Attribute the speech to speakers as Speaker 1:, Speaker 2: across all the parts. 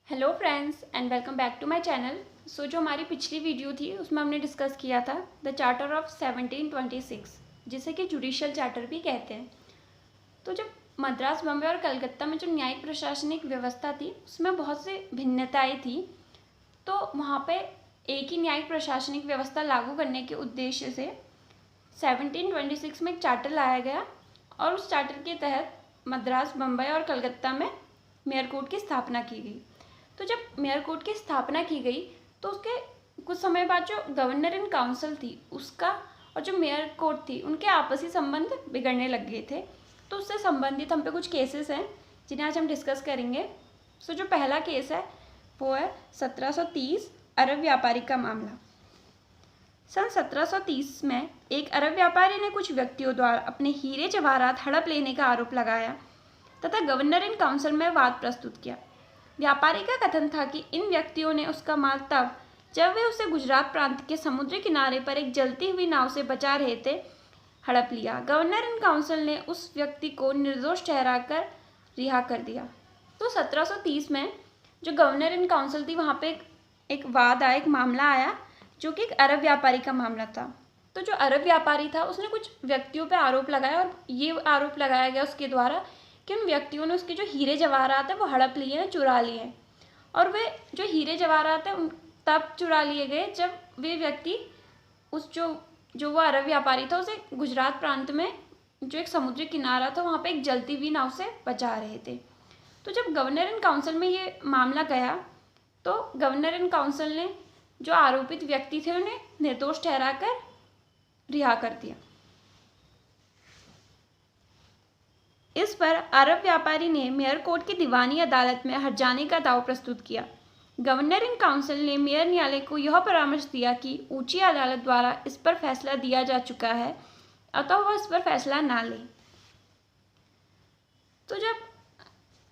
Speaker 1: Hello friends and welcome back to my channel. जो हमारी पिछली वीडियो थी उसमें हमने डिस्कस किया था द चार्टर ऑफ 1726, जिसे कि जुडिशियल चार्टर भी कहते हैं। तो जब मद्रास, बम्बई और कलकत्ता में जो न्यायिक प्रशासनिक व्यवस्था थी उसमें बहुत सी भिन्नताएं थी। तो वहाँ पे एक ही न्यायिक प्रशासनिक व्यवस्था लागू करने के उद्देश्य से 1726 में एक चार्टर लाया गया और उस चार्टर के तहत मद्रास, बम्बई और कलकत्ता में मेयर कोर्ट की स्थापना की गई। तो जब मेयर कोर्ट की स्थापना की गई तो उसके कुछ समय बाद जो गवर्नर इन काउंसिल थी उसका और जो मेयर कोर्ट थी उनके आपसी संबंध बिगड़ने लग गए थे। तो उससे संबंधित हम पे कुछ केसेस हैं जिन्हें आज हम डिस्कस करेंगे। जो पहला केस है वो है 1730 अरब व्यापारी का मामला। सन 1730 में एक अरब व्यापारी ने कुछ व्यक्तियों द्वारा अपने हीरे जवाहरात हड़प लेने का आरोप लगाया तथा गवर्नर इन काउंसिल में वाद प्रस्तुत किया। व्यापारी का कथन था कि इन व्यक्तियों ने उसका माल तब जब वे उसे गुजरात प्रांत के समुद्री किनारे पर एक जलती हुई नाव से बचा रहे थे हड़प लिया। गवर्नर इन काउंसिल ने उस व्यक्ति को निर्दोष ठहराकर रिहा कर दिया। तो 1730 में जो गवर्नर इन काउंसिल थी वहाँ पे एक वाद आया, एक मामला आया जो कि एक अरब व्यापारी का मामला था। तो जो अरब व्यापारी था उसने कुछ व्यक्तियों पर आरोप लगाया और ये आरोप लगाया गया उसके द्वारा कि उन व्यक्तियों ने उसके जो हीरे जवाहरात हैं वो हड़प लिए हैं, चुरा लिए हैं। और वे जो हीरे जवाहरात हैं उन तब चुरा लिए गए जब वे व्यक्ति उस जो वो अरब व्यापारी था उसे गुजरात प्रांत में जो एक समुद्री किनारा था वहाँ पे एक जलती हुई नाव से बचा रहे थे। तो जब गवर्नर इन काउंसिल में ये मामला गया तो गवर्नर इन काउंसिल ने जो आरोपित व्यक्ति थे उन्हें निर्दोष ठहराकर रिहा कर दिया। इस पर अरब व्यापारी ने मेयर कोर्ट की दीवानी अदालत में हर्जाने का दाव प्रस्तुत किया। गवर्नर इन काउंसिल ने मेयर न्यायालय को यह परामर्श दिया कि ऊंची अदालत द्वारा इस पर फैसला दिया जा चुका है, अतः वह इस पर फैसला ना ले। तो जब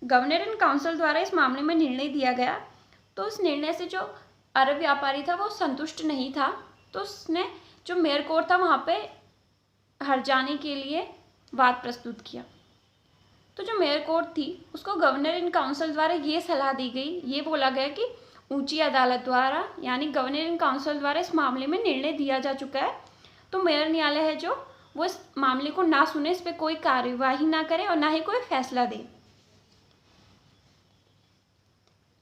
Speaker 1: गवर्नर इन काउंसिल द्वारा इस मामले में निर्णय दिया गया तो उस निर्णय से जो अरब व्यापारी था वो संतुष्ट नहीं था। तो उसने जो मेयर कोर्ट था वहाँ पे हर्जाने के लिए वाद प्रस्तुत किया। तो जो मेयर कोर्ट थी उसको गवर्नर इन काउंसिल द्वारा ये सलाह दी गई, ये बोला गया कि ऊंची अदालत द्वारा यानी गवर्नर इन काउंसिल द्वारा इस मामले में निर्णय दिया जा चुका है, तो मेयर न्यायालय है जो वो इस मामले को ना सुने, इस पर कोई कार्यवाही ना करे और ना ही कोई फैसला दे।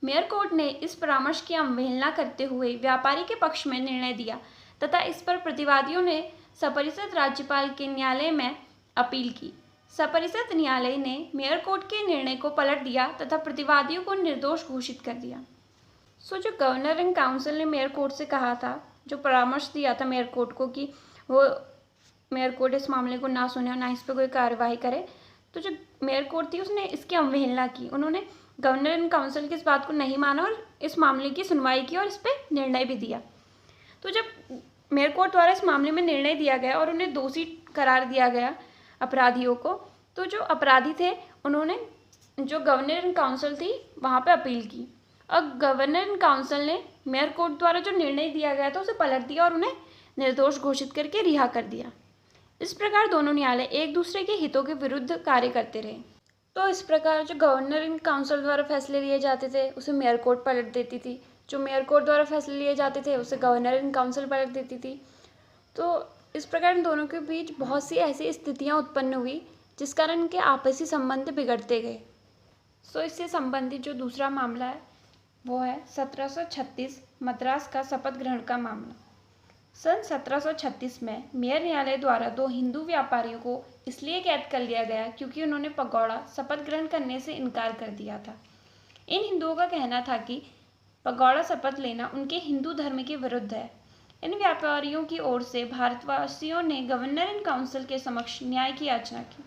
Speaker 1: मेयर कोर्ट ने इस परामर्श की अवहेलना करते हुए व्यापारी के पक्ष में निर्णय दिया तथा इस पर प्रतिवादियों ने सपरिषद राज्यपाल के न्यायालय में अपील की। सपरिषद न्यायालय ने मेयर कोर्ट के निर्णय को पलट दिया तथा प्रतिवादियों को निर्दोष घोषित कर दिया। जो गवर्नर इन काउंसिल ने मेयर कोर्ट से कहा था, जो परामर्श दिया था मेयर कोर्ट को कि वो मेयर कोर्ट इस मामले को ना सुने और ना इस पर कोई कार्यवाही करे, तो जो मेयर कोर्ट थी उसने इसकी अवहेलना की। उन्होंने गवर्नर इन काउंसिल की इस बात को नहीं माना और इस मामले की सुनवाई की और इस पर निर्णय भी दिया। तो जब मेयर कोर्ट द्वारा इस मामले में निर्णय दिया गया और उन्हें दोषी करार दिया गया अपराधियों को, तो जो अपराधी थे उन्होंने जो गवर्नर इन काउंसिल थी वहाँ पे अपील की और गवर्नर इन काउंसिल ने मेयर कोर्ट द्वारा जो निर्णय दिया गया था उसे पलट दिया और उन्हें निर्दोष घोषित करके रिहा कर दिया। इस प्रकार दोनों न्यायालय एक दूसरे के हितों के विरुद्ध कार्य करते रहे। तो इस प्रकार जो गवर्नर इन काउंसिल द्वारा फैसले लिए जाते थे उसे मेयर कोर्ट पलट देती थी, जो मेयर कोर्ट द्वारा फैसले लिए जाते थे उसे गवर्नर इन काउंसिल पलट देती थी। तो इस प्रकार इन दोनों के बीच बहुत सी ऐसी स्थितियाँ उत्पन्न हुई जिस कारण इनके आपसी संबंध बिगड़ते गए। इससे संबंधित जो दूसरा मामला है वो है 1736 मद्रास का शपथ ग्रहण का मामला। सन 1736 में मेयर न्यायालय द्वारा दो हिंदू व्यापारियों को इसलिए कैद कर लिया गया क्योंकि उन्होंने पगौड़ा शपथ ग्रहण करने से इनकार कर दिया था। इन हिंदुओं का कहना था कि पगौड़ा शपथ लेना उनके हिंदू धर्म के विरुद्ध है। इन व्यापारियों की ओर से भारतवासियों ने गवर्नर इन काउंसिल के समक्ष न्याय की याचना की।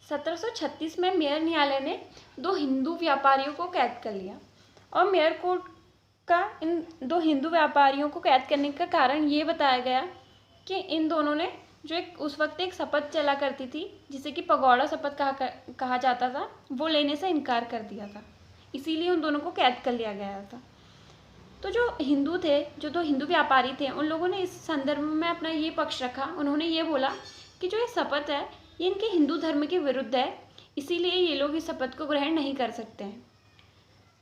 Speaker 1: 1736 में मेयर न्यायालय ने दो हिंदू व्यापारियों को कैद कर लिया और मेयर कोर्ट का इन दो हिंदू व्यापारियों को कैद करने का कारण ये बताया गया कि इन दोनों ने जो एक उस वक्त एक शपथ चला करती थी जिसे कि पगौड़ा शपथ कहा जाता था, वो लेने से इनकार कर दिया था, इसीलिए उन दोनों को कैद कर लिया गया था। तो जो हिंदू थे, जो दो हिंदू व्यापारी थे, उन लोगों ने इस संदर्भ में अपना ये पक्ष रखा। उन्होंने ये बोला कि जो ये शपथ है ये इनके हिंदू धर्म के विरुद्ध है, इसीलिए ये लोग इस शपथ को ग्रहण नहीं कर सकते हैं।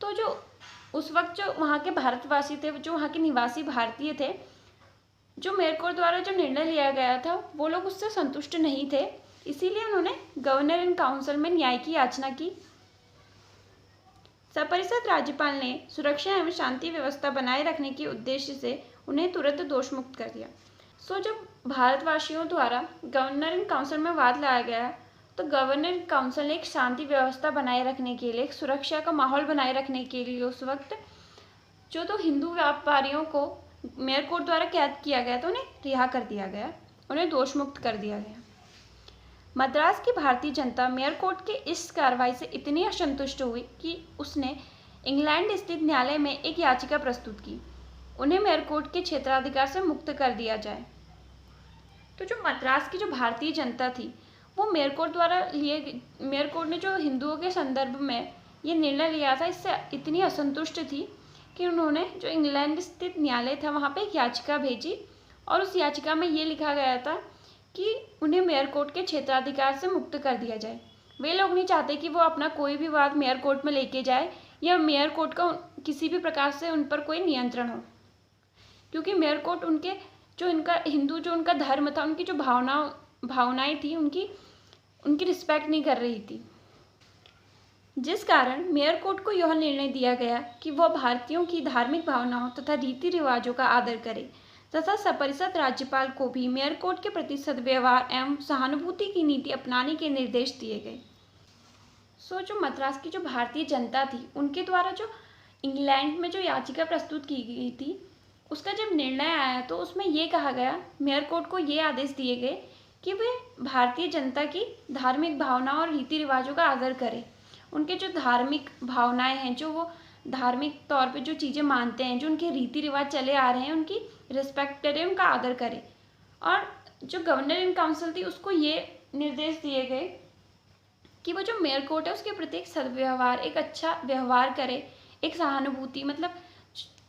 Speaker 1: तो जो उस वक्त जो वहाँ के भारतवासी थे, जो वहाँ के निवासी भारतीय थे, जो मेयर कोर्ट द्वारा जो निर्णय लिया गया था वो लोग उससे संतुष्ट नहीं थे। इसीलिए उन्होंने गवर्नर इन काउंसिल में न्याय की याचना की। सपरिषद राज्यपाल ने सुरक्षा एवं शांति व्यवस्था बनाए रखने के उद्देश्य से उन्हें तुरंत दोष मुक्त कर दिया। जब भारतवासियों द्वारा गवर्नर इन काउंसिल में वाद लाया गया तो गवर्नर इन काउंसिल ने एक शांति व्यवस्था बनाए रखने के लिए, एक सुरक्षा का माहौल बनाए रखने के लिए उस वक्त जो तो हिंदू व्यापारियों को मेयर कोर्ट द्वारा कैद किया गया तो उन्हें रिहा कर दिया गया, उन्हें दोष मुक्त कर दिया गया। मद्रास की भारतीय जनता मेयर कोर्ट के इस कार्रवाई से इतनी असंतुष्ट हुई कि उसने इंग्लैंड स्थित न्यायालय में एक याचिका प्रस्तुत की, उन्हें मेयर कोर्ट के क्षेत्राधिकार से मुक्त कर दिया जाए। तो जो मद्रास की जो भारतीय जनता थी वो मेयर कोर्ट ने जो हिंदुओं के संदर्भ में ये निर्णय लिया था इससे इतनी असंतुष्ट थी कि उन्होंने जो इंग्लैंड स्थित न्यायालय था वहाँ पे एक याचिका भेजी और उस याचिका में ये लिखा गया था कि उन्हें मेयर कोर्ट के क्षेत्राधिकार से मुक्त कर दिया जाए। वे लोग नहीं चाहते कि वो अपना कोई भी वाद मेयर कोर्ट में लेके जाए या मेयर कोर्ट का किसी भी प्रकार से उन पर कोई नियंत्रण हो, क्योंकि मेयर कोर्ट उनके जो इनका हिंदू जो उनका धर्म था, उनकी जो भावनाएं थी उनकी रिस्पेक्ट नहीं कर रही थी, जिस कारण मेयर कोर्ट को यह निर्णय दिया गया कि वह भारतीयों की धार्मिक भावनाओं तथा रीति रिवाजों का आदर करे तथा सपरिषद राज्यपाल को भी मेयर कोर्ट के प्रति सद्व्यवहार एवं सहानुभूति की नीति अपनाने के निर्देश दिए गए। जो मद्रास की जो भारतीय जनता थी उनके द्वारा जो इंग्लैंड में जो याचिका प्रस्तुत की गई थी उसका जब निर्णय आया तो उसमें ये कहा गया, मेयर कोर्ट को ये आदेश दिए गए कि वे भारतीय जनता की धार्मिक भावनाओं और रीति रिवाजों का आदर करें। उनके जो धार्मिक भावनाएं हैं, जो वो धार्मिक तौर पे जो चीज़ें मानते हैं, जो उनके रीति रिवाज चले आ रहे हैं, उनकी रिस्पेक्ट करें, उनका आदर करें। और जो गवर्नर इन काउंसिल थी उसको ये निर्देश दिए गए कि वो जो मेयर कोर्ट है उसके प्रति एक सद्व्यवहार, एक अच्छा व्यवहार करे, एक सहानुभूति, मतलब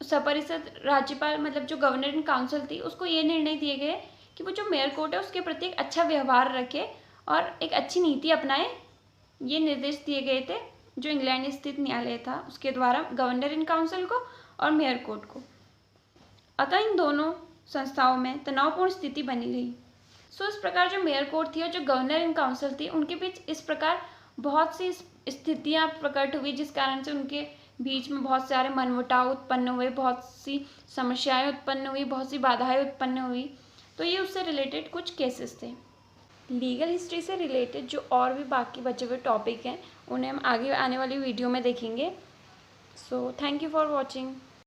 Speaker 1: सपरिषद राज्यपाल मतलब जो गवर्नर इन काउंसिल थी उसको ये निर्णय दिए गए कि वो जो मेयर कोर्ट है उसके प्रति एक अच्छा व्यवहार रखे और एक अच्छी नीति अपनाए। ये निर्देश दिए गए थे जो इंग्लैंड स्थित न्यायालय था उसके द्वारा गवर्नर इन काउंसिल को और मेयर कोर्ट को। अतः इन दोनों संस्थाओं में तनावपूर्ण स्थिति बनी रही। इस प्रकार जो मेयर कोर्ट थी और जो गवर्नर इन काउंसिल थी उनके बीच इस प्रकार बहुत सी स्थितियां प्रकट हुई, जिस कारण से उनके बीच में बहुत सारे मनमुटाव उत्पन्न हुए, बहुत सी समस्याएं उत्पन्न हुई, बहुत सी बाधाएं उत्पन्न हुई। तो ये उससे रिलेटेड कुछ केसेस थे। लीगल हिस्ट्री से रिलेटेड जो और भी बाकी बचे हुए टॉपिक हैं उन्हें हम आगे आने वाली वीडियो में देखेंगे। So thank you for watching.